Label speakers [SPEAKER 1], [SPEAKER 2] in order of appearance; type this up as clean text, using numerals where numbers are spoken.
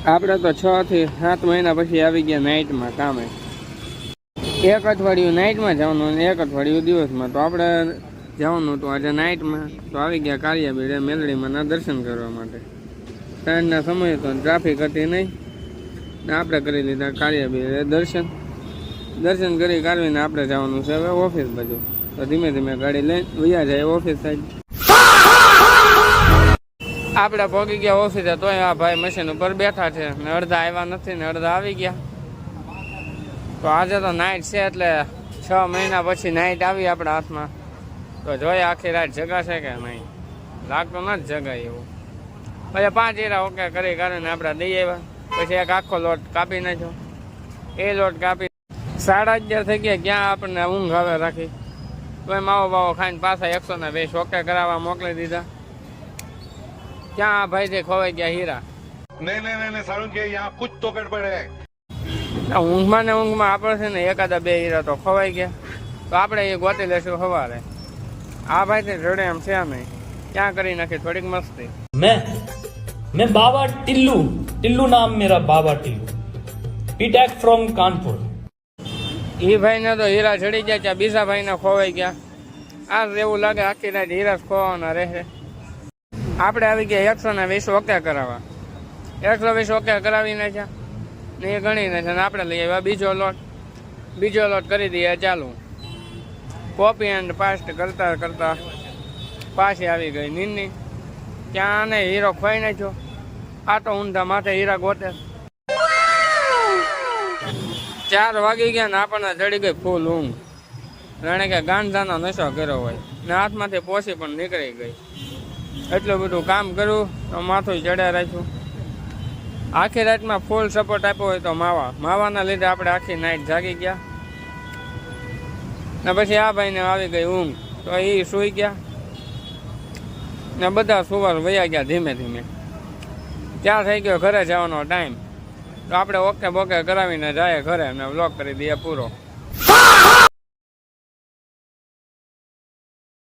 [SPEAKER 1] આપણે તો 6 થી 7 મહિના પછી આવી ગયા નાઇટમાં કામે. એક અઠવાડિયું નાઇટમાં જવાનું અને એક અઠવાડિયું દિવસમાં. તો આપણે જવાનું હતું આજે નાઇટમાં. તો આવી ગયા કાળિયાબીડ મેલડીમાંના દર્શન કરવા માટે. સાંજના સમયે તો ટ્રાફિક હતી નહીં ને આપણે કરી લીધા કાળિયાબીડ દર્શન કરી કાઢવીને આપણે જવાનું છે હવે ઓફિસ બાજુ. તો ધીમે ધીમે ગાડી લઈને વયા જાય ઓફિસ સાઈડ. આપણે પહોંચી ગયા ઓફિસે તોય આ ભાઈ મશીન ઉપર બેઠા છે ને અડધા આવ્યા નથી ને અડધા આવી ગયા. તો આજે તો નાઇટ છે એટલે 6 મહિના પછી નાઇટ આવી આપણા હાથમાં. તો જોઈએ આખી રાત જગાશે કે નહીં. લાગતો નથી જગાય એવું. પછી 5 હીરા ઓકે કરી કાઢીને આપણે દઈ આવ્યા. પછી એક આખો લોટ કાપી નાખ્યો. એ લોટ કાપી 11:30 થઈ ગયા. ક્યાં આપણને ઊંઘ આવે રાખી. તોય માવો બાવો ખાઈને પાછા 120 ઓકે કરાવવા મોકલી દીધા. ક્યાં ભાઈ જે ખોવાઈ ગયા હીરા.
[SPEAKER 2] નહીં સારું કે યહાં કુછ તો ગડબડ હે.
[SPEAKER 1] ઊંઘમાં ને ઊંઘમાં આપણે છે ને એકાદા 2 હીરા તો ખોવાઈ ગયા. તો આપણે એ ગોતી લેશું સવારે. આ ભાઈ તે જોડે એમ છે નહીં. ક્યાં કરી નાખી થોડીક મસ્તી.
[SPEAKER 3] मैं बाबा टिल्लू नाम मेरा बाबा टिल्लू पीटेक फ्रॉम कानपुर.
[SPEAKER 1] એ ભાઈને તો હીરા ચડી ગયા ત્યાં બીજા ભાઈને ખોવાઈ ગયા. આ એવું લાગે આખી રાત હીરા જ ખોવાના રહે. આપણે આવી ગયા 120 ઓકે કરાવવા. 120 ઓકે કરાવી નાખ્યા ને એ ગણી નાખ્યા ને આપણે લઈ આવ્યા બીજો લોટ કરી દઈએ ચાલુ. કોપી એન્ડ પાસ્ટ કરતા પાછી આવી ગઈ નીની. ત્યાં ને હીરો ખોઈ નાખ્યો. આ તો ઊંધા માથે હીરા ગોતે. 4 વાગી ગયા ને આપણને ચડી ગઈ ફૂલ ઊંઘ. જાણે કે ગાંજાનો નશો કર્યો હોય ને હાથમાંથી પોસી પણ નીકળી ગઈ. એટલું બધું કામ કર્યું તો માથું ચડ્યા રાખ્યું. આખી રાતમાં ફૂલ સપોર્ટ આપ્યો હોય તો માવાના લીધે આપણે આખી નાઈટ જાગી ગયા. ને પછી આ ભાઈને આવી ગઈ ઊંઘ તો એ સૂઈ ગયા ને બધા સુવાર વયા ગયા ધીમે ધીમે. ત્યાં થઈ ગયો ઘરે જવાનો ટાઈમ. તો આપણે ઓકે બોકે કરાવીને જાય ઘરે અને વ્લોગ કરી દઈએ પૂરો.